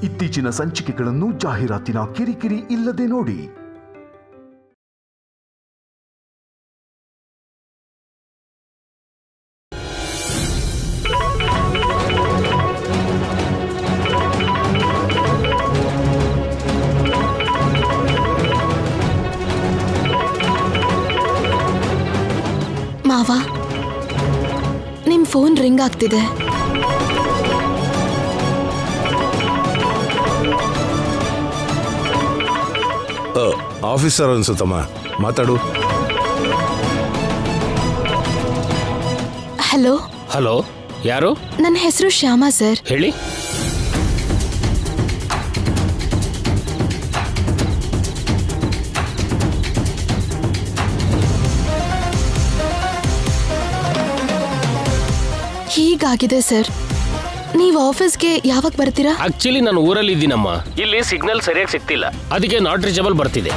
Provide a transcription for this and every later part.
ಇತ್ತೀಚಿನ ಸಂಚಿಕೆಗಳನ್ನು ಜಾಹೀರಾತಿನ ಕಿರಿಕಿರಿ ಇಲ್ಲದೆ ನೋಡಿ. ಮಾವ, ನಿಮ್ ಫೋನ್ ರಿಂಗ್ ಆಗ್ತಿದೆ. ಆಫೀಸರ್ ಅನ್ಸುತ್ತಮ್ಮ, ಮಾತಾಡು. ಹಲೋ. ಹಲೋ, ಯಾರು? ನನ್ನ ಹೆಸರು ಶ್ಯಾಮಾ ಸರ್. ಹೇಳಿ. ಹೀಗಾಗಿದೆ ಸರ್, ನೀವು ಆಫೀಸ್ಗೆ ಯಾವಾಗ ಬರ್ತೀರಾ? ಆಕ್ಚುಲಿ ನಾನು ಊರಲ್ಲಿ ಇದ್ದೀನಮ್ಮ, ಇಲ್ಲಿ ಸಿಗ್ನಲ್ ಸರಿಯಾಗಿ ಸಿಗ್ತಿಲ್ಲ, ಅದಕ್ಕೆ ನಾಟ್ ರೀಚಬಲ್ ಬರ್ತಿದೆ.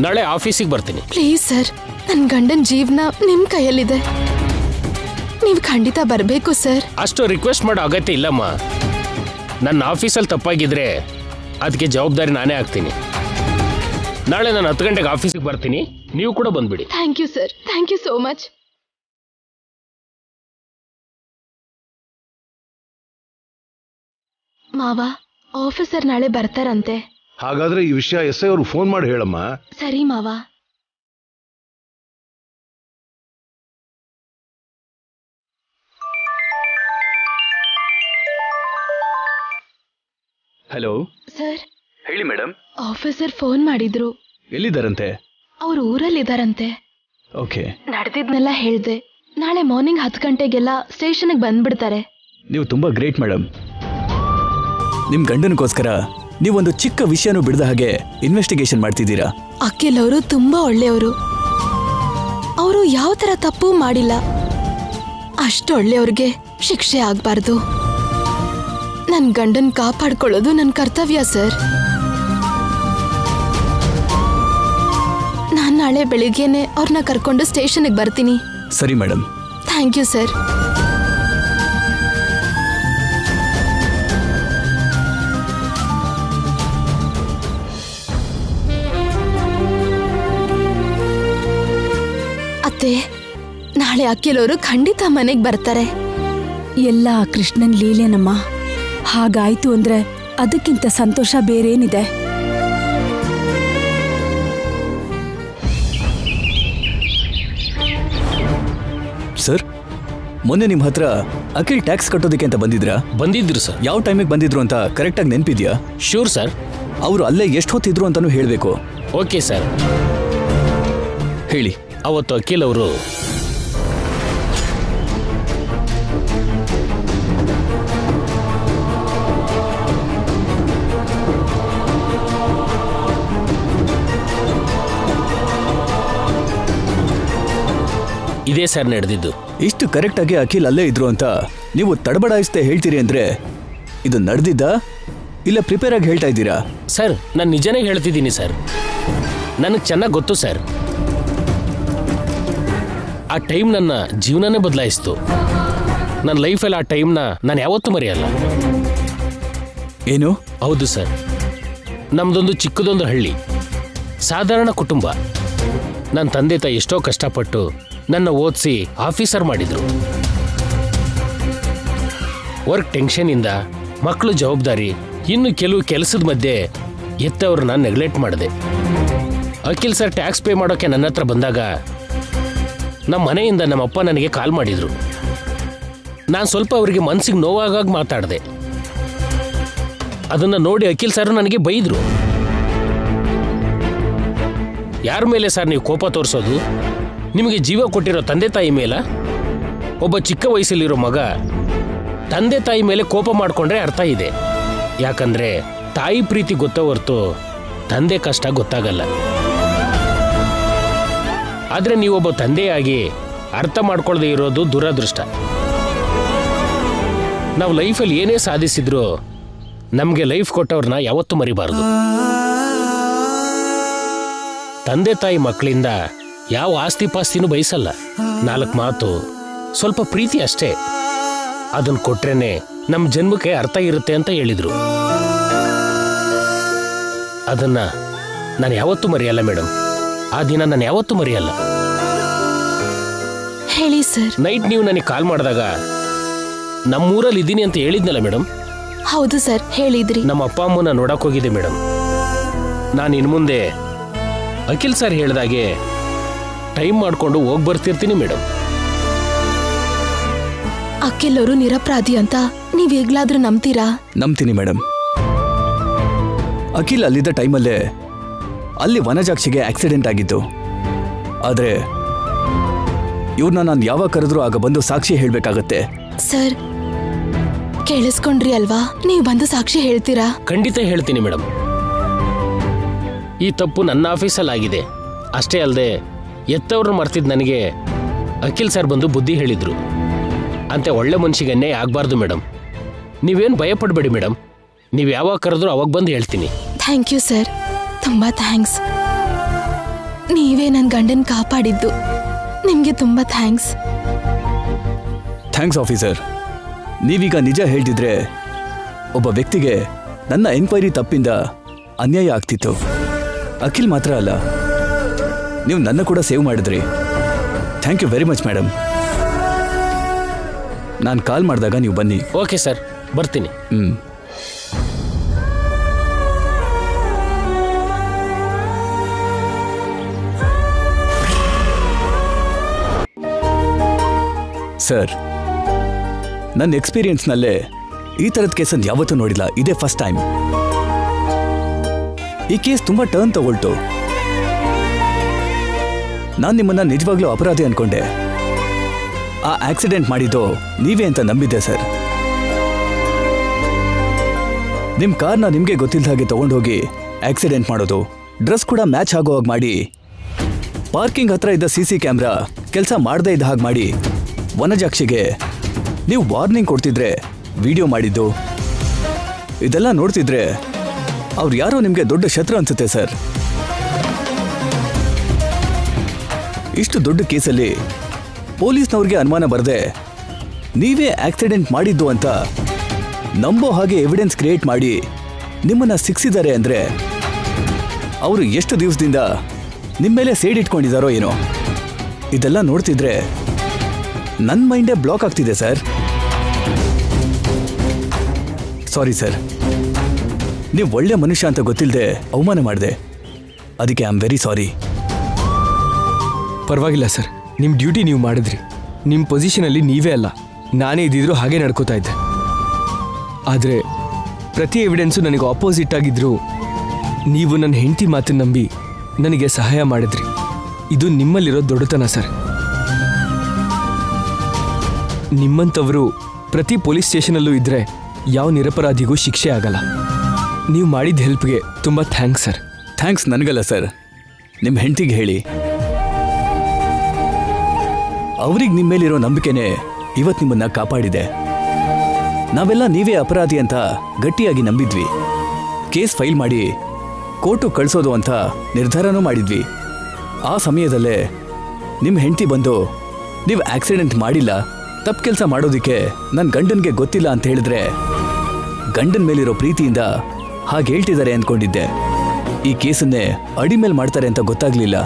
ನಾಳೆ ಆಫೀಸಿಗೆ ಬರ್ತೀನಿ. ಪ್ಲೀಸ್ ಸರ್, ನನ್ನ ಗಂಡನ ಜೀವನ ನಿಮ್ ಕೈಯಲ್ಲಿದೆ, ನೀವು ಖಂಡಿತ ಬರಬೇಕು ಸರ್. ಅಷ್ಟು ರಿಕ್ವೆಸ್ಟ್ ಮಾಡೋ ಅಗತ್ಯ ಇಲ್ಲಮ್ಮ. ನನ್ನ ಆಫೀಸಲ್ಲಿ ತಪ್ಪಾಗಿದ್ರೆ ಅದಕ್ಕೆ ಜವಾಬ್ದಾರಿ ನಾನೇ ಆಗ್ತೀನಿ. ನಾಳೆ ನಾನು 10 ಗಂಟೆಗೆ ಆಫೀಸಿಗೆ ಬರ್ತೀನಿ, ನೀವು ಕೂಡ ಬಂದ್ಬಿಡಿ. Thank you sir, thank you so much. ಮಾವ, ಆಫೀಸರ್ ನಾಳೆ ಬರ್ತಾರಂತೆ. ಹಾಗಾದ್ರೆ ಈ ವಿಷಯ ಎಸ್ ಐ ಅವರು ಫೋನ್ ಮಾಡಿ ಹೇಳಮ್ಮ. ಸರಿ ಮಾವ. Hello sir. ಹೇಳಿ ಮೇಡಮ್. ಆಫೀಸರ್ ಫೋನ್ ಮಾಡಿದ್ರು. ಎಲ್ಲಿದ್ದಾರಂತೆ? ಅವ್ರು ಊರಲ್ಲಿದ್ದಾರಂತೆ. ಓಕೆ. ನಡೆದಿದ್ನೆಲ್ಲ ಹೇಳ್ದೆ. ನಾಳೆ ಮಾರ್ನಿಂಗ್ 10 ಗಂಟೆಗೆಲ್ಲ ಸ್ಟೇಷನ್ಗೆ ಬಂದ್ಬಿಡ್ತಾರೆ. ನೀವು ತುಂಬಾ ಗ್ರೇಟ್ ಮೇಡಮ್. ನಿಮ್ ಗಂಡನಿಗೋಸ್ಕರ ನೀವೊಂದು ಚಿಕ್ಕ ವಿಷಯನೂ ಬಿಡದ ಹಾಗೆ ಇನ್ವೆಸ್ಟಿಗೇಷನ್ ಮಾಡ್ತಿದ್ದೀರಾ. ಅಖಿಲ್ ಅವರು ತುಂಬಾ ಒಳ್ಳೆಯವರು. ಅವರು ಯಾವ ತರ ತಪ್ಪು ಮಾಡಿಲ್ಲ. ಅಷ್ಟು ಒಳ್ಳೆಯವ್ರಿಗೆ ಶಿಕ್ಷೆ ಆಗ್ಬಾರ್ದು. ನನ್ ಗಂಡನ್ ಕಾಪಾಡ್ಕೊಳ್ಳೋದು ನನ್ನ ಕರ್ತವ್ಯ ಸರ್. ನಾನ್ ನಾಳೆ ಬೆಳಿಗ್ಗೆನೆ ಅವ್ರನ್ನ ಕರ್ಕೊಂಡು ಸ್ಟೇಷನ್ಗೆ ಬರ್ತೀನಿ. ಸರಿ ಮೇಡಮ್. Thank you sir. ಅತ್ತೆ, ನಾಳೆ ಅಖಿಲ್ ಅವರು ಖಂಡಿತ ಮನೆಗೆ ಬರ್ತಾರೆ. ಎಲ್ಲ ಕೃಷ್ಣನ್ ಲೀಲೆನಮ್ಮ. ಹಾಗಾಯ್ತು ಅಂದ್ರೆ ಅದಕ್ಕಿಂತ ಸಂತೋಷ ಬೇರೇನಿದೆ? ಸರ್, ಮೊನ್ನೆ ನಿಮ್ ಹತ್ರ ಅಖಿಲ್ ಟ್ಯಾಕ್ಸ್ ಕಟ್ಟೋದಕ್ಕೆ ಅಂತ ಬಂದಿದ್ರಾ? ಬಂದಿದ್ರು ಸರ್. ಯಾವ ಟೈಮಿಗೆ ಬಂದಿದ್ರು ಅಂತ ಕರೆಕ್ಟಾಗಿ ನೆನಪಿದ್ಯಾ? Sure sir. ಅವರು ಅಲ್ಲೇ ಎಷ್ಟು ಹೊತ್ತಿದ್ರು ಅಂತಾನು ಹೇಳಬೇಕು. Okay sir. ಹೇಳಿ. ಅವತ್ತು ಅಖಿಲ್ ಅವರು ಇದೇ ಸರ್ ನಡೆದಿದ್ದು. ಇಷ್ಟು ಕರೆಕ್ಟಾಗಿ ಅಖಿಲ್ ಅಲ್ಲೇ ಇದ್ರು ಅಂತ ನೀವು ತಡಬಡಾಯಿಸ್ತೆ ಹೇಳ್ತೀರಿ ಅಂದ್ರೆ ಇದು ನಡೆದಿದ್ದ ಇಲ್ಲ ಪ್ರಿಪೇರ್ ಆಗಿ ಹೇಳ್ತಾ ಇದ್ದೀರಾ? ಸರ್, ನಾನು ನಿಜನೇ ಹೇಳ್ತಿದ್ದೀನಿ ಸರ್. ನನಗೆ ಚೆನ್ನಾಗಿ ಗೊತ್ತು ಸರ್. ಆ ಟೈಮ್ ನನ್ನ ಜೀವನನೇ ಬದಲಾಯಿಸ್ತು. ನನ್ನ ಲೈಫಲ್ಲಿ ಆ ಟೈಮ್ನ ನಾನು ಯಾವತ್ತೂ ಮರೆಯಲ್ಲ. ಏನು? ಹೌದು ಸರ್. ನಮ್ದೊಂದು ಚಿಕ್ಕದೊಂದು ಹಳ್ಳಿ, ಸಾಧಾರಣ ಕುಟುಂಬ. ನನ್ನ ತಂದೆ ತಾಯಿ ಎಷ್ಟೋ ಕಷ್ಟಪಟ್ಟು ನನ್ನ ಓದಿಸಿ ಆಫೀಸರ್ ಮಾಡಿದ್ರು. ವರ್ಕ್ ಟೆನ್ಷನಿಂದ, ಮಕ್ಕಳು ಜವಾಬ್ದಾರಿ, ಇನ್ನು ಕೆಲವು ಕೆಲಸದ ಮಧ್ಯೆ ಎತ್ತವ್ರನ್ನ ನೆಗ್ಲೆಕ್ಟ್ ಮಾಡಿದೆ. ಅಖಿಲ್ ಸರ್ ಟ್ಯಾಕ್ಸ್ ಪೇ ಮಾಡೋಕ್ಕೆ ನನ್ನ ಹತ್ರ ಬಂದಾಗ ನಮ್ಮ ಮನೆಯಿಂದ ನಮ್ಮಪ್ಪ ನನಗೆ ಕಾಲ್ ಮಾಡಿದ್ರು. ನಾನು ಸ್ವಲ್ಪ ಅವರಿಗೆ ಮನಸ್ಸಿಗೆ ನೋವಾಗಾಗಿ ಮಾತಾಡಿದೆ. ಅದನ್ನು ನೋಡಿ ಅಖಿಲ್ ಸರ್ ನನಗೆ ಬೈದರು. ಯಾರ ಮೇಲೆ ಸರ್ ನೀವು ಕೋಪ ತೋರಿಸೋದು? ನಿಮಗೆ ಜೀವ ಕೊಟ್ಟಿರೋ ತಂದೆ ತಾಯಿ ಮೇಲ? ಒಬ್ಬ ಚಿಕ್ಕ ವಯಸ್ಸಲ್ಲಿರೋ ಮಗ ತಂದೆ ತಾಯಿ ಮೇಲೆ ಕೋಪ ಮಾಡಿಕೊಂಡ್ರೆ ಅರ್ಥ ಇದೆ. ಯಾಕಂದ್ರೆ ತಾಯಿ ಪ್ರೀತಿ ಗೊತ್ತೋ ಹೊರ್ತು ತಂದೆ ಕಷ್ಟ ಗೊತ್ತಾಗಲ್ಲ. ಆದರೆ ನೀವೊಬ್ಬ ತಂದೆಯಾಗಿ ಅರ್ಥ ಮಾಡ್ಕೊಳ್ಳದೆ ಇರೋದು ದುರದೃಷ್ಟ. ನಾವು ಲೈಫಲ್ಲಿ ಏನೇ ಸಾಧಿಸಿದ್ರು ನಮಗೆ ಲೈಫ್ ಕೊಟ್ಟವ್ರನ್ನ ಯಾವತ್ತೂ ಮರಿಬಾರದು. ತಂದೆ ತಾಯಿ ಮಕ್ಕಳಿಂದ ಯಾವ ಆಸ್ತಿ ಪಾಸ್ತಿನೂ ಬಯಸಲ್ಲ. 4 ಮಾತು, ಸ್ವಲ್ಪ ಪ್ರೀತಿ ಅಷ್ಟೇ. ಅದನ್ನು ಕೊಟ್ರೇನೆ ನಮ್ಮ ಜನ್ಮಕ್ಕೆ ಅರ್ಥ ಇರುತ್ತೆ ಅಂತ ಹೇಳಿದ್ರು. ಅದನ್ನ ನಾನು ಯಾವತ್ತೂ ಮರೆಯಲ್ಲ ಮೇಡಮ್. ಆ ದಿನ ನಾನು ಯಾವತ್ತೂ ಮರೆಯಲ್ಲ. ಹೇಳಿ ಸರ್. ನೈಟ್ ನೀವು ನನಗೆ ಕಾಲ್ ಮಾಡಿದಾಗ ನಮ್ಮೂರಲ್ಲಿ ಇದ್ದೀನಿ ಅಂತ ಹೇಳಿದ್ನಲ್ಲ ಮೇಡಮ್. ಹೌದು ಸರ್, ಹೇಳಿದ್ರಿ. ನಮ್ಮ ಅಪ್ಪ ಅಮ್ಮನ ನೋಡಕ್ ಹೋಗಿದ್ದೆ ಮೇಡಮ್. ನಾನು ಇನ್ನು ಮುಂದೆ ಅಖಿಲ್ ಸರ್ ಹೇಳ್ದಾಗೆ ಟೈಮ್ ಮಾಡಿಕೊಂಡು ಹೋಗಿ ಬರ್ತಿರ್ತೀನಿ ಮೇಡಮ್. ಅಖಿಲ್ ಅವರು ನಿರಪರಾಧಿ ಅಂತ ನೀವ್ ಈಗ್ಲಾದ್ರೂ ನಂಬ್ತೀರಾ? ನಂಬ್ತೀನಿ ಮೇಡಮ್. ಅಖಿಲ್ ಅಲ್ಲಿದ್ದ ಟೈಮಲ್ಲೇ ಅಲ್ಲಿ ವನಜಾಕ್ಷಿಗೆ ಆಕ್ಸಿಡೆಂಟ್ ಆಗಿತ್ತು. ಆದರೆ ಇವ್ರನ್ನ ನಾನು ಯಾವಾಗ ಕರೆದ್ರೂ ಆಗ ಬಂದು ಸಾಕ್ಷಿ ಹೇಳ್ಬೇಕಾಗತ್ತೆ. ಸರ್, ಕೇಳಿಸ್ಕೊಂಡ್ರಿ ಅಲ್ವಾ? ನೀವು ಬಂದು ಸಾಕ್ಷಿ ಹೇಳ್ತೀರಾ? ಖಂಡಿತ ಹೇಳ್ತೀನಿ ಮೇಡಮ್. ಈ ತಪ್ಪು ನನ್ನ ಆಫೀಸಲ್ಲಿ ಆಗಿದೆ. ಅಷ್ಟೇ ಅಲ್ಲದೆ ಎತ್ತವ್ರನ್ನ ಮರ್ತಿದ್ ನನಗೆ ಅಖಿಲ್ ಸರ್ ಬಂದು ಬುದ್ಧಿ ಹೇಳಿದ್ರು. ಅಂತೆ ಒಳ್ಳೆ ಮನುಷ್ಯಗೆ ಅನ್ಯಾಯ ಆಗಬಾರ್ದು ಮೇಡಮ್. ನೀವೇನು ಭಯಪಡಬೇಡಿ ಮೇಡಮ್. ನೀವು ಯಾವಾಗ ಕರೆದ್ರೂ ಅವಾಗ ಬಂದು ಹೇಳ್ತೀನಿ. ಥ್ಯಾಂಕ್ ಯು ಸರ್, ತುಂಬಾ ಥ್ಯಾಂಕ್ಸ್. ನೀವೇ ನನ್ನ ಗಂಡನ್ ಕಾಪಾಡಿದ್ದು. ನಿಮ್ಗೆ ತುಂಬಾ ಥ್ಯಾಂಕ್ಸ್. Thanks officer. ನೀವೀಗ ನಿಜ ಹೇಳ್ತಿದ್ರೆ ಒಬ್ಬ ವ್ಯಕ್ತಿಗೆ ನನ್ನ ಎನ್ಕ್ವೈರಿ ತಪ್ಪಿಂದ ಅನ್ಯಾಯ ಆಗ್ತಿತ್ತು. ಅಖಿಲ್ ಮಾತ್ರ ಅಲ್ಲ, ನೀವು ನನ್ನ ಕೂಡ ಸೇವ್ ಮಾಡಿದ್ರಿ. Thank you very much madam. ನಾನು ಕಾಲ್ ಮಾಡಿದಾಗ ನೀವು ಬನ್ನಿ. ಓಕೆ ಸರ್, ಬರ್ತೀನಿ. ಸರ್, ನನ್ನ ಎಕ್ಸ್ಪೀರಿಯನ್ಸ್ನಲ್ಲೇ ಈ ಥರದ ಕೇಸನ್ನು ಯಾವತ್ತೂ ನೋಡಿಲ್ಲ. ಇದೇ ಫಸ್ಟ್ ಟೈಮ್. ಈ ಕೇಸ್ ತುಂಬಾ ಟರ್ನ್ ತಗೊಳ್ತು. ನಾನು ನಿಮ್ಮನ್ನ ನಿಜವಾಗ್ಲೂ ಅಪರಾಧಿ ಅನ್ಕೊಂಡೆ. ಆ ಆಕ್ಸಿಡೆಂಟ್ ಮಾಡಿದ್ದು ನೀವೇ ಅಂತ ನಂಬಿದ್ದೆ ಸರ್. ನಿಮ್ಮ ಕಾರ್ನ ನಿಮಗೆ ಗೊತ್ತಿಲ್ಲದ ಹಾಗೆ ತಗೊಂಡೋಗಿ ಆಕ್ಸಿಡೆಂಟ್ ಮಾಡೋದು, ಡ್ರೆಸ್ ಕೂಡ ಮ್ಯಾಚ್ ಆಗೋ ಹಾಗೆ ಮಾಡಿ, ಪಾರ್ಕಿಂಗ್ ಹತ್ರ ಇದ್ದ CC ಕ್ಯಾಮ್ರಾ ಕೆಲಸ ಮಾಡದೇ ಇದ್ದ ಹಾಗೆ ಮಾಡಿ, ವನಜಾಕ್ಷಿಗೆ ನೀವು ವಾರ್ನಿಂಗ್ ಕೊಡ್ತಿದ್ರೆ ವಿಡಿಯೋ ಮಾಡಿದ್ದು, ಇದೆಲ್ಲ ನೋಡ್ತಿದ್ರೆ ಅವ್ರು ಯಾರೋ ನಿಮಗೆ ದೊಡ್ಡ ಶತ್ರು ಅನ್ಸುತ್ತೆ ಸರ್. ಇಷ್ಟು ದೊಡ್ಡ ಕೇಸಲ್ಲಿ ಪೊಲೀಸ್ನವ್ರಿಗೆ ಅನುಮಾನ ಬರದೆ ನೀವೇ ಆಕ್ಸಿಡೆಂಟ್ ಮಾಡಿದ್ದು ಅಂತ ನಂಬೋ ಹಾಗೆ ಎವಿಡೆನ್ಸ್ ಕ್ರಿಯೇಟ್ ಮಾಡಿ ನಿಮ್ಮನ್ನ ಸಿಕ್ಸಿದ್ದಾರೆ ಅಂದ್ರೆ ಅವರು ಎಷ್ಟು ದಿವಸದಿಂದ ನಿಮ್ಮ ಮೇಲೆ ಸೇಡ್ ಇಟ್ಕೊಂಡಿದ್ದಾರೋ ಏನೋ. ಇದೆಲ್ಲ ನೋಡ್ತಿದ್ರೆ ನನ್ನ ಮೈಂಡೇ ಬ್ಲಾಕ್ ಆಗ್ತಿದೆ ಸರ್. ಸಾರಿ ಸರ್, ನೀವು ಒಳ್ಳೆ ಮನುಷ್ಯ ಅಂತ ಗೊತ್ತಿಲ್ಲದೆ ಅವಮಾನ ಮಾಡಿದೆ. ಅದಕ್ಕೆ ಐ ಆಮ್ ವೆರಿ ಸಾರಿ. ಪರವಾಗಿಲ್ಲ ಸರ್, ನಿಮ್ಮ ಡ್ಯೂಟಿ ನೀವು ಮಾಡಿದ್ರಿ. ನಿಮ್ಮ ಪೊಸಿಷನಲ್ಲಿ ನೀವೇ ಅಲ್ಲ, ನಾನೇ ಇದ್ದಿದ್ರು ಹಾಗೆ ನಡ್ಕೋತಾ ಇದ್ದೆ. ಆದರೆ ಪ್ರತಿ ಎವಿಡೆನ್ಸು ನನಗೆ ಆಪೋಸಿಟ್ ಆಗಿದ್ರು ನೀವು ನನ್ನ ಹೆಂಡತಿ ಮಾತನ್ನು ನಂಬಿ ನನಗೆ ಸಹಾಯ ಮಾಡಿದ್ರಿ. ಇದು ನಿಮ್ಮಲ್ಲಿರೋ ದೊಡ್ಡತನ ಸರ್. ನಿಮ್ಮಂಥವರು ಪ್ರತಿ ಪೊಲೀಸ್ ಸ್ಟೇಷನಲ್ಲೂ ಇದ್ದರೆ ಯಾವ ನಿರಪರಾಧಿಗೂ ಶಿಕ್ಷೆ ಆಗಲ್ಲ. ನೀವು ಮಾಡಿದ ಹೆಲ್ಪ್ಗೆ ತುಂಬ ಥ್ಯಾಂಕ್ಸ್ ಸರ್. ಥ್ಯಾಂಕ್ಸ್ ನನಗಲ್ಲ ಸರ್, ನಿಮ್ಮ ಹೆಂಡತಿಗೆ ಹೇಳಿ. ಅವ್ರಿಗೆ ನಿಮ್ಮ ಮೇಲಿರೋ ನಂಬಿಕೆನೇ ಇವತ್ತು ನಿಮ್ಮನ್ನ ಕಾಪಾಡಿದೆ. ನಾವೆಲ್ಲ ನೀವೇ ಅಪರಾಧಿ ಅಂತ ಗಟ್ಟಿಯಾಗಿ ನಂಬಿದ್ವಿ. ಕೇಸ್ ಫೈಲ್ ಮಾಡಿ ಕೋರ್ಟು ಕಳಿಸೋದು ಅಂತ ನಿರ್ಧಾರನೂ ಮಾಡಿದ್ವಿ. ಆ ಸಮಯದಲ್ಲೇ ನಿಮ್ಮ ಹೆಂಡತಿ ಬಂದು ನೀವು ಆಕ್ಸಿಡೆಂಟ್ ಮಾಡಿಲ್ಲ, ತಪ್ಪು ಕೆಲಸ ಮಾಡೋದಕ್ಕೆ ನನ್ನ ಗಂಡನಿಗೆ ಗೊತ್ತಿಲ್ಲ ಅಂತ ಹೇಳಿದ್ರೆ ಗಂಡನ ಮೇಲಿರೋ ಪ್ರೀತಿಯಿಂದ ಹಾಗೆ ಹೇಳ್ತಿದ್ದಾರೆ ಅಂದ್ಕೊಂಡಿದ್ದೆ. ಈ ಕೇಸನ್ನೇ ಅಡಿಮೇಲೆ ಮಾಡ್ತಾರೆ ಅಂತ ಗೊತ್ತಾಗ್ಲಿಲ್ಲ.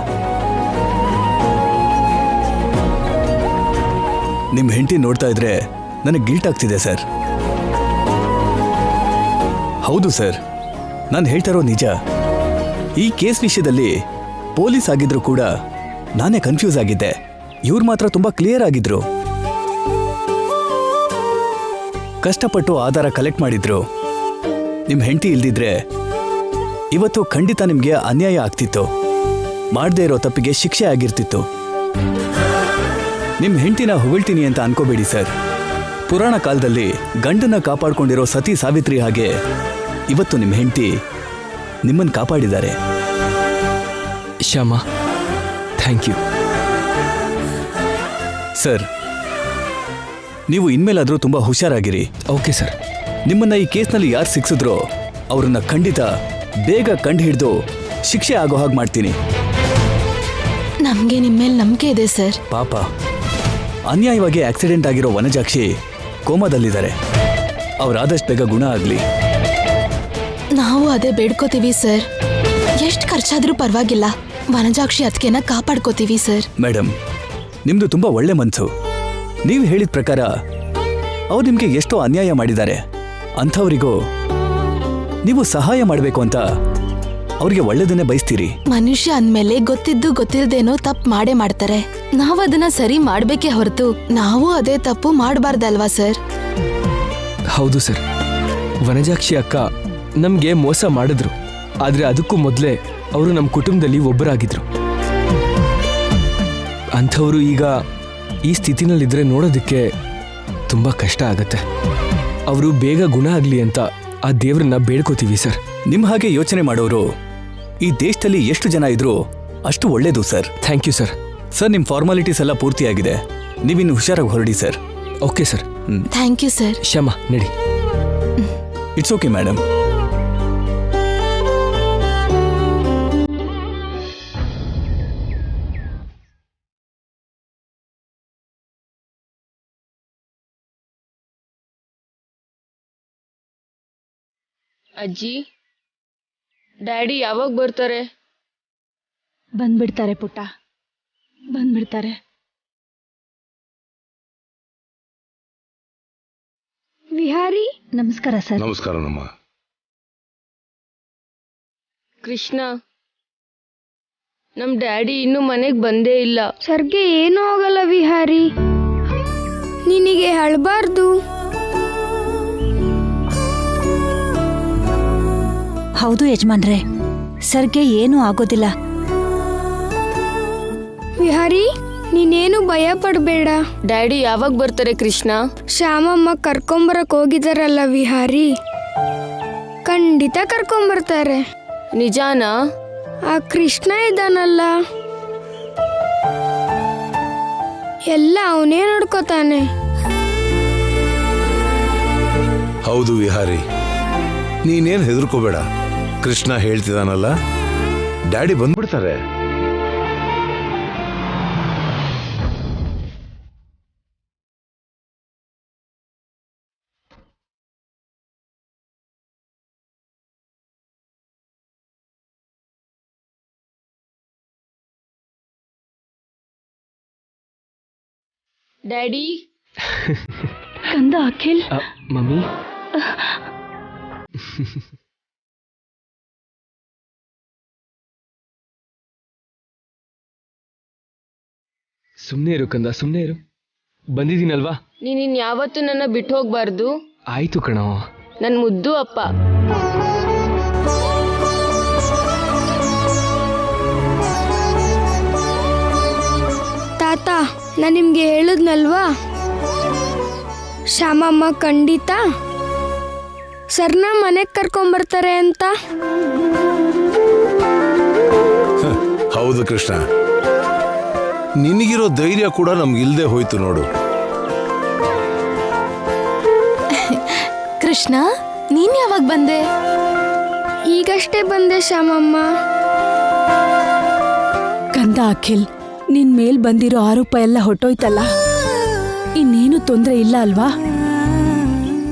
ನಿಮ್ಮ ಹೆಂಡತಿ ನೋಡ್ತಾ ಇದ್ರೆ ನನಗೆ ಗಿಲ್ಟ್ ಆಗ್ತಿದೆ ಸರ್. ಹೌದು ಸರ್, ನಾನು ಹೇಳ್ತಾ ಇರೋ ನಿಜ. ಈ ಕೇಸ್ ವಿಷಯದಲ್ಲಿ ಪೊಲೀಸ್ ಆಗಿದ್ರು ಕೂಡ ನಾನೇ ಕನ್ಫ್ಯೂಸ್ ಆಗಿದ್ದೆ. ಇವ್ರು ಮಾತ್ರ ತುಂಬಾ ಕ್ಲಿಯರ್ ಆಗಿದ್ರು. ಕಷ್ಟಪಟ್ಟು ಆಧಾರ ಕಲೆಕ್ಟ್ ಮಾಡಿದ್ರು. ನಿಮ್ಮ ಹೆಂಡತಿ ಇಲ್ದಿದ್ರೆ ಇವತ್ತು ಖಂಡಿತ ನಿಮ್ಗೆ ಅನ್ಯಾಯ ಆಗ್ತಿತ್ತು. ಮಾಡದೇ ಇರೋ ತಪ್ಪಿಗೆ ಶಿಕ್ಷೆ ಆಗಿರ್ತಿತ್ತು. ನಿಮ್ಮ ಹೆಂಡತಿನ ಹೊಗಳ್ತೀನಿ ಅಂತ ಅನ್ಕೋಬೇಡಿ ಸರ್. ಪುರಾಣ ಕಾಲದಲ್ಲಿ ಗಂಡನ ಕಾಪಾಡ್ಕೊಂಡಿರೋ ಸತಿ ಸಾವಿತ್ರಿ ಹಾಗೆ ಇವತ್ತು ನಿಮ್ಮ ಹೆಂಡತಿ ನಿಮ್ಮನ್ನು ಕಾಪಾಡಿದ್ದಾರೆ. Shyama, thank you sir. ನೀವು ಇನ್ಮೇಲಾದರೂ ತುಂಬಾ ಹುಷಾರಾಗಿರಿ. Okay sir. ನಿಮ್ಮನ್ನ ಈ ಕೇಸ್ನಲ್ಲಿ ಯಾರು ಸಿಕ್ಸಿದ್ರೋ ಅವ್ರನ್ನ ಖಂಡಿತ ಬೇಗ ಕಂಡು ಹಿಡಿದು ಶಿಕ್ಷೆ ಆಗೋ ಹಾಗೆ ಮಾಡ್ತೀನಿ. ನಮ್ಗೆ ನಿಮ್ಮ ಮೇಲೆ ನಂಬಿಕೆ ಇದೆ ಸರ್. ಪಾಪ, ಅನ್ಯಾಯವಾಗಿ ಆಕ್ಸಿಡೆಂಟ್ ಆಗಿರೋ ವನಜಾಕ್ಷಿ ಕೋಮಾದಲ್ಲಿದ್ದಾರೆ. ಅವ್ರಾದಷ್ಟು ಬೇಗ ಗುಣ ಆಗ್ಲಿ. ನಾವು ಅದೇ ಬೇಡ್ಕೋತೀವಿ ಸರ್. ಎಷ್ಟು ಖರ್ಚಾದ್ರೂ ಪರವಾಗಿಲ್ಲ, ವನಜಾಕ್ಷಿ ಅತ್ತಿಗೆನ ಕಾಪಾಡ್ಕೋತೀವಿ ಸರ್. ಮೇಡಮ್, ನಿಮ್ದು ತುಂಬಾ ಒಳ್ಳೆ ಮನ್ಸು. ನೀವು ಹೇಳಿದ ಪ್ರಕಾರ ಅವ್ರು ನಿಮ್ಗೆ ಎಷ್ಟೋ ಅನ್ಯಾಯ ಮಾಡಿದ್ದಾರೆ. ಅಂಥವರಿಗೂ ನೀವು ಸಹಾಯ ಮಾಡಬೇಕು ಅಂತ ಅವ್ರಿಗೆ ಒಳ್ಳೇದನ್ನೇ ಬಯಸ್ತೀರಿ. ಮನುಷ್ಯ ಅಂದ್ಮೇಲೆ ಗೊತ್ತಿದ್ದು ಗೊತ್ತಿಲ್ದೇನೋ ತಪ್ಪು ಮಾಡೇ ಮಾಡ್ತಾರೆ. ನಾವ್ ಅದನ್ನ ಸರಿ ಮಾಡ್ಬೇಕೇ ಹೊರತು ನಾವು ಅದೇ ತಪ್ಪು ಮಾಡಬಾರ್ದಲ್ವಾ ಸರ್? ಹೌದು ಸರ್, ವನಜಾಕ್ಷಿ ಅಕ್ಕ ನಮಗೆ ಮೋಸ ಮಾಡಿದ್ರು. ಆದರೆ ಅದಕ್ಕೂ ಮೊದಲೇ ಅವರು ನಮ್ಮ ಕುಟುಂಬದಲ್ಲಿ ಒಬ್ಬರಾಗಿದ್ರು. ಅಂಥವರು ಈಗ ಈ ಸ್ಥಿತಿನಲ್ಲಿದ್ದರೆ ನೋಡೋದಕ್ಕೆ ತುಂಬ ಕಷ್ಟ ಆಗತ್ತೆ. ಅವರು ಬೇಗ ಗುಣ ಆಗಲಿ ಅಂತ ಆ ದೇವ್ರನ್ನ ಬೇಡ್ಕೋತೀವಿ ಸರ್. ನಿಮ್ಮ ಹಾಗೆ ಯೋಚನೆ ಮಾಡೋರು ಈ ದೇಶದಲ್ಲಿ ಎಷ್ಟು ಜನ ಇದ್ರು ಅಷ್ಟು ಒಳ್ಳೇದು sir. Thank you sir. Sir, ನಿಮ್ಮ ಫಾರ್ಮಾಲಿಟೀಸ್ ಎಲ್ಲ ಪೂರ್ತಿಯಾಗಿದೆ. ನೀವಿನ್ನು ಹುಷಾರಾಗಿ ಹೊರಡಿ sir. Okay sir. Thank you sir. Shyama, ನಡಿ. It's okay madam. ಅಜ್ಜಿ, ಡ್ಯಾಡಿ ಯಾವಾಗ ಬರ್ತಾರೆ? ಬಂದ್ಬಿಡ್ತಾರೆ ಪುಟ್ಟ, ಬಂದ್ಬಿಡ್ತಾರೆ. ವಿಹಾರಿ, ನಮಸ್ಕಾರ ಸರ್. ನಮಸ್ಕಾರ ನಮ್ಮ. ಕೃಷ್ಣ, ನಮ್ ಡ್ಯಾಡಿ ಇನ್ನೂ ಮನೆಗೆ ಬಂದೇ ಇಲ್ಲ. ಸರ್ಗೆ ಏನೂ ಆಗಲ್ಲ ವಿಹಾರಿ, ನಿನಗೆ ಅಳಬಾರ್ದು. ಹೌದು ಯಜಮಾನ್ರೆ, ಸರ್ಗೆ ಏನೂ ಆಗೋದಿಲ್ಲ. ವಿಹಾರಿ, ನೀನೇನು ಭಯ ಪಡಬೇಡ. ಡ್ಯಾಡಿ ಯಾವಾಗ ಬರ್ತಾರೆ ಕೃಷ್ಣ? ಶ್ಯಾಮಮ್ಮ ಕರ್ಕೊಂಬರಕ್ ಹೋಗಿದಾರಲ್ಲ ವಿಹಾರಿ, ಖಂಡಿತ ಕರ್ಕೊಂಬರ್ತಾರೆ. ನಿಜಾನಾ? ಆ ಕೃಷ್ಣ ಇದ್ದಾನಲ್ಲ, ಎಲ್ಲ ಅವನೇ ನೋಡ್ಕೋತಾನೆ. ಹೌದು ವಿಹಾರಿ, ನೀನೇನ್ ಹೆದರ್ಕೋಬೇಡ. ಕೃಷ್ಣ ಹೇಳ್ತಿದಾನಲ್ಲ, ಡ್ಯಾಡಿ ಬಂದ್ಬಿಡ್ತಾರೆ. ಡ್ಯಾಡಿ. ಕಂದ ಅಖಿಲ್. ಮಮ್ಮಿ, ಸುಮ್ಮನೆ ಇರು ಕಂದ, ಸುಮ್ಮನೆ ಇರು. ಬಂದಿದ್ದೀನಲ್ವಾ? ನೀನಿನ್ ಯಾವತ್ತೂ ನನ್ನ ಬಿಟ್ಟು ಹೋಗ್ಬಾರ್ದು. ಆಯ್ತು ಕಣೋ, ನನ್ ಮುದ್ದು ಅಪ್ಪ. ತಾತ, ನಾನು ನಿಮ್ಗೆ ಹೇಳಿದ್ನಲ್ವಾ, ಶ್ಯಾಮಮ್ಮ ಖಂಡಿತ ಸರ್ನ ಮನೆಗೆ ಕರ್ಕೊಂಬರ್ತಾರೆ ಅಂತ. ಹೌದು ಕೃಷ್ಣ, ನಿನಗಿರೋ ಧೈರ್ಯ ಕೂಡ ನಮ್ಗಿಲ್ದೆ ಹೋಯ್ತು ನೋಡು. ಕೃಷ್ಣ, ನೀನ್ ಯಾವಾಗ ಬಂದೆ? ಈಗಷ್ಟೇ ಬಂದೆ ಶ್ಯಾಮಮ್ಮ. ಕಂದ ಅಖಿಲ್, ನಿನ್ ಮೇಲ್ ಬಂದಿರೋ ಆರೋಪ ಎಲ್ಲ ಹೊಟ್ಟೋಯ್ತಲ್ಲ, ಇನ್ನೇನು ತೊಂದರೆ ಇಲ್ಲ ಅಲ್ವಾ?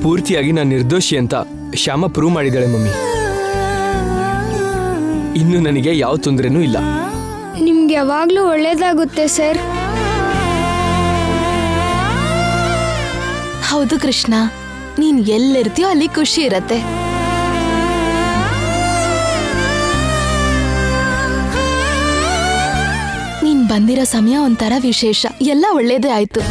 ಪೂರ್ತಿಯಾಗಿ ನಾನು ನಿರ್ದೋಷಿ ಅಂತ ಶ್ಯಾಮ ಪ್ರೂವ್ ಮಾಡಿದ್ದಾಳೆ ಮಮ್ಮಿ. ಇನ್ನು ನನಗೆ ಯಾವ ತೊಂದರೆನೂ ಇಲ್ಲ. ನಿಮ್ಗೆ ಯಾವಾಗ್ಲೂ ಒಳ್ಳೇದಾಗುತ್ತೆ ಸರ್. ಹೌದು ಕೃಷ್ಣ, ನೀನ್ ಎಲ್ಲಿರ್ತೀಯೋ ಅಲ್ಲಿ ಖುಷಿ ಇರತ್ತೆ. ನೀನ್ ಬಂದಿರೋ ಸಮಯ ಒಂಥರ ವಿಶೇಷ. ಎಲ್ಲ ಒಳ್ಳೇದೇ ಆಯ್ತು.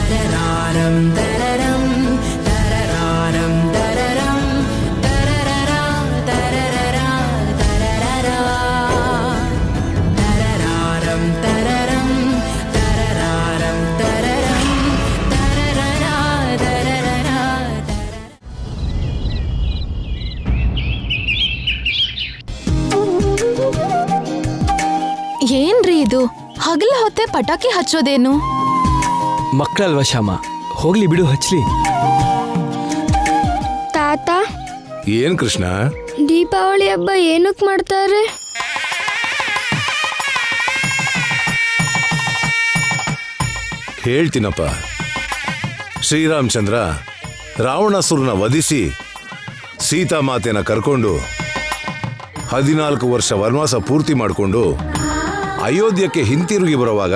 ಏನ್ರಿ ಇದು, ಹಗಲ ಹೊತ್ತೆ ಪಟಾಕಿ ಹಚ್ಚೋದೇನು? ಮಕ್ಕಳಲ್ವಾ ಶ್ಯಾಮ, ಹೋಗ್ಲಿ ಬಿಡು, ಹಚ್ಲಿ. ತಾತ, ಏನ್ ಕೃಷ್ಣ? ದೀಪಾವಳಿ ಹಬ್ಬ ಏನಕ್ ಮಾಡ್ತಾರೆ? ಹೇಳ್ತೀನಪ್ಪ. ಶ್ರೀರಾಮಚಂದ್ರ ರಾವಣಾಸುರನ ವಧಿಸಿ ಸೀತಾ ಮಾತೆನ ಕರ್ಕೊಂಡು 14 ವರ್ಷ ವನವಾಸ ಪೂರ್ತಿ ಮಾಡಿಕೊಂಡು ಅಯೋಧ್ಯಕ್ಕೆ ಹಿಂತಿರುಗಿ ಬರುವಾಗ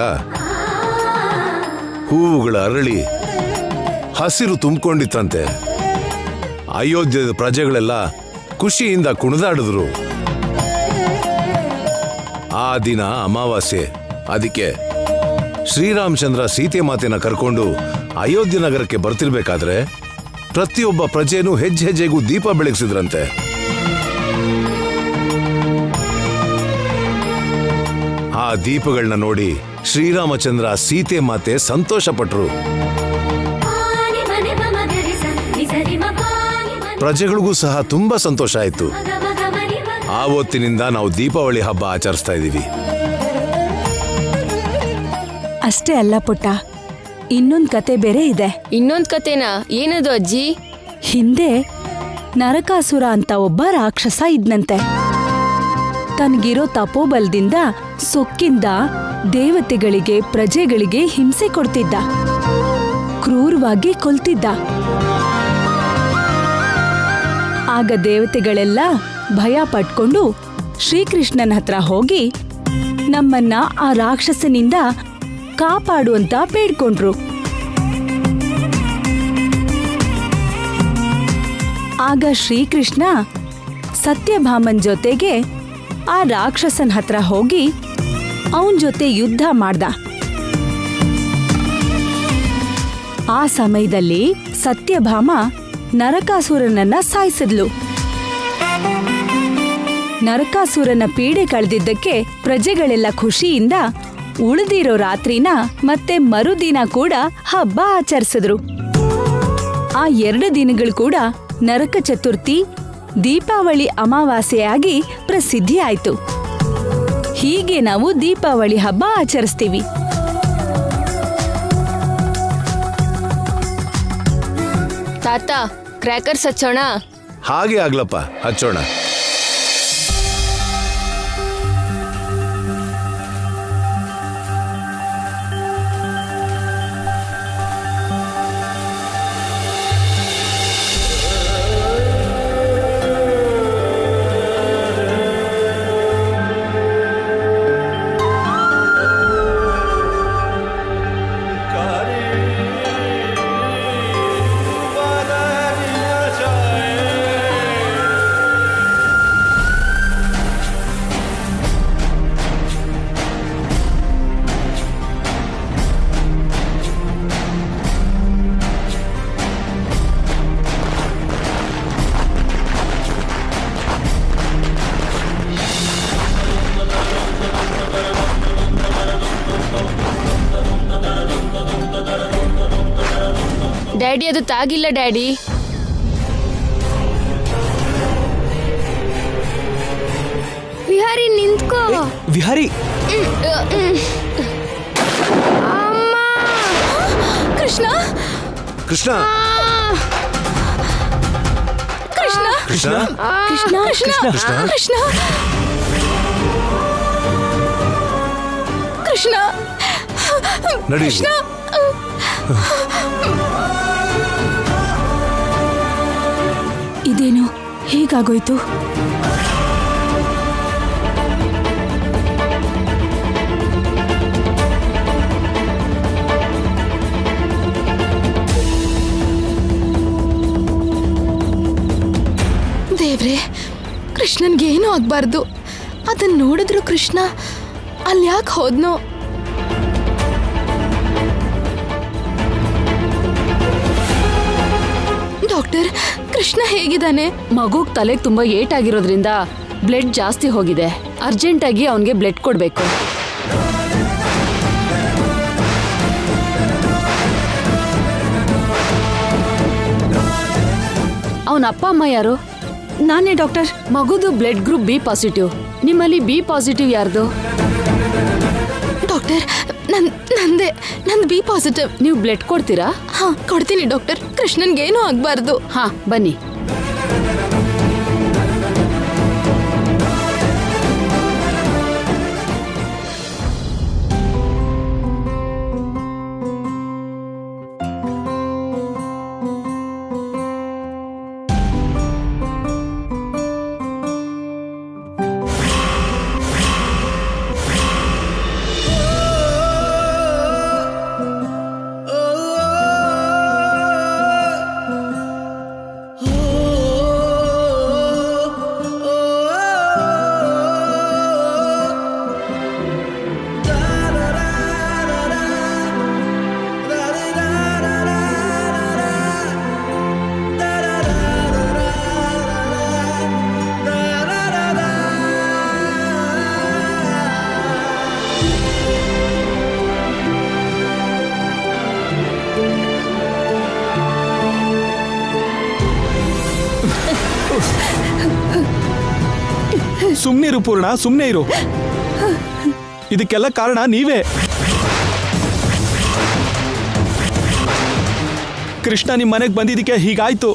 ಹೂವುಗಳ ಅರಳಿ ಹಸಿರು ತುಂಬಿಕೊಂಡಿತ್ತಂತೆ. ಅಯೋಧ್ಯದ ಪ್ರಜೆಗಳೆಲ್ಲ ಖುಷಿಯಿಂದ ಕುಣಿದಾಡಿದ್ರು. ಆ ದಿನ ಅಮಾವಾಸ್ಯೆ. ಅದಕ್ಕೆ ಶ್ರೀರಾಮಚಂದ್ರ ಸೀತೆ ಮಾತೆನ ಕರ್ಕೊಂಡು ಅಯೋಧ್ಯ ನಗರಕ್ಕೆ ಬರ್ತಿರ್ಬೇಕಾದ್ರೆ ಪ್ರತಿಯೊಬ್ಬ ಪ್ರಜೆನೂ ಹೆಜ್ಜೆ ಹೆಜ್ಜೆಗೂ ದೀಪ ಬೆಳಗಿಸಿದ್ರಂತೆ. ಆ ದೀಪಗಳನ್ನ ನೋಡಿ ಶ್ರೀರಾಮಚಂದ್ರ ಸೀತೆ ಮಾತೆ ಸಂತೋಷ ಪಟ್ರು. ಪ್ರಜೆಗಳಿಗೂ ಸಹ ತುಂಬಾ ಸಂತೋಷ ಆಯ್ತು. ಆವತ್ತಿನಿಂದ ನಾವು ದೀಪಾವಳಿ ಹಬ್ಬ ಆಚರಿಸ್ತಾ ಇದ್ದೀವಿ. ಅಷ್ಟೇ ಅಲ್ಲ ಪುಟ್ಟ, ಇನ್ನೊಂದ್ ಕತೆ ಬೇರೆ ಇದೆ. ಇನ್ನೊಂದ್ ಕತೆನಾ? ಏನದು ಅಜ್ಜಿ? ಹಿಂದೆ ನರಕಾಸುರ ಅಂತ ಒಬ್ಬ ರಾಕ್ಷಸ ಇದ್ನಂತೆ. ತನ್ಗಿರೋ ತಪೋಬಲದಿಂದ ಸೊಕ್ಕಿಂದ ದೇವತೆಗಳಿಗೆ ಪ್ರಜೆಗಳಿಗೆ ಹಿಂಸೆ ಕೊಡ್ತಿದ್ದ, ಕ್ರೂರವಾಗಿ ಕೊಲ್ತಿದ್ದ. ಆಗ ದೇವತೆಗಳೆಲ್ಲ ಭಯ ಪಟ್ಕೊಂಡು ಶ್ರೀಕೃಷ್ಣನ ಹತ್ರ ಹೋಗಿ ನಮ್ಮನ್ನ ಆ ರಾಕ್ಷಸನಿಂದ ಕಾಪಾಡುವಂತ ಬೇಡ್ಕೊಂಡ್ರು. ಆಗ ಶ್ರೀಕೃಷ್ಣ ಸತ್ಯಭಾಮನ್ ಜೊತೆಗೆ ಆ ರಾಕ್ಷಸನ್ ಹತ್ರ ಹೋಗಿ ಅವನ್ ಜೊತೆ ಯುದ್ಧ ಮಾಡ್ದ. ಆ ಸಮಯದಲ್ಲಿ ಸತ್ಯಭಾಮ ನರಕಾಸುರನನ್ನ ಸಾಯಿಸಿದ್ಲು. ನರಕಾಸುರನ ಪೀಡೆ ಕಳೆದಿದ್ದಕ್ಕೆ ಪ್ರಜೆಗಳೆಲ್ಲ ಖುಷಿಯಿಂದ ಉಳಿದಿರೋ ರಾತ್ರಿನ ಮತ್ತೆ ಮರುದಿನ ಕೂಡ ಹಬ್ಬ ಆಚರಿಸಿದ್ರು. ಆ 2 ದಿನಗಳು ಕೂಡ ನರಕ ಚತುರ್ಥಿ, ದೀಪಾವಳಿ ಅಮಾವಾಸ್ಯೆಯಾಗಿ ಪ್ರಸಿದ್ಧಿ ಆಯ್ತು. ಹೀಗೆ ನಾವು ದೀಪಾವಳಿ ಹಬ್ಬ ಆಚರಿಸ್ತೀವಿ. ತಾತ, ಕ್ರ್ಯಾಕರ್ಸ್ ಹಚ್ಚೋಣ? ಹಾಗೆ ಆಗ್ಲಪ್ಪ, ಹಚ್ಚೋಣ. ಡ್ಯಾಡಿ, ಅದು ತಾಗಿಲ್ಲ ಡ್ಯಾಡಿ. ವಿಹಾರಿ, ನಿಂತ್ಕೋ. ವಿಹಾರಿ, ಅಮ್ಮ! ಕೃಷ್ಣ, ಕೃಷ್ಣ, ಕೃಷ್ಣ, ಕೃಷ್ಣ, ಕೃಷ್ಣ, ಕೃಷ್ಣ, ಕೃಷ್ಣ, ಕೃಷ್ಣ, ನಡಿ. ಇದೇನು ಹೀಗಾಗೋಯ್ತು? ದೇವ್ರೆ, ಕೃಷ್ಣನ್ಗೇನೂ ಆಗ್ಬಾರ್ದು. ಅದನ್ನ ನೋಡಿದ್ರು ಕೃಷ್ಣ ಅಲ್ಲಿ ಯಾಕೆ ಹೋದ್ನೋ? ಡಾಕ್ಟರ್, ಕೃಷ್ಣ ಹೇಗಿದ್ದಾನೆ? ಮಗುಗ್ ತಲೆಗೆ ತುಂಬಾ ಏಟಾಗಿರೋದ್ರಿಂದ ಬ್ಲಡ್ ಜಾಸ್ತಿ ಹೋಗಿದೆ. ಅರ್ಜೆಂಟ್ ಆಗಿ ಅವನ್ಗೆ ಬ್ಲಡ್ ಕೊಡ್ಬೇಕು. ಅವನ ಅಪ್ಪ ಅಮ್ಮ ಯಾರು? ನಾನೇ ಡಾಕ್ಟರ್. ಮಗುದು ಬ್ಲಡ್ ಗ್ರೂಪ್ ಬಿ ಪಾಸಿಟಿವ್. ನಿಮ್ಮಲ್ಲಿ ಬಿ ಪಾಸಿಟಿವ್ ಯಾರ್ದು? ಡಾಕ್ಟರ್, ನಂದು ಬಿ ಪಾಸಿಟಿವ್. ನೀವು ಬ್ಲಡ್ ಕೊಡ್ತೀರಾ? ಹಾ, ಕೊಡ್ತೀನಿ ಡಾಕ್ಟರ್. ಕೃಷ್ಣನ್ಗೇನೂ ಆಗ್ಬಾರ್ದು. ಹಾ, ಬನ್ನಿ. ಸುಮ್ನಿರು ಪೂರ್ಣ, ಸುಮ್ನೆ ಇರು. ಇದಕ್ಕೆಲ್ಲ ಕಾರಣ ನೀವೇ. ಕೃಷ್ಣ ನಿಮ್ ಮನೆಗೆ ಬಂದಿದ್ದಕ್ಕೆ ಹೀಗಾಯ್ತು.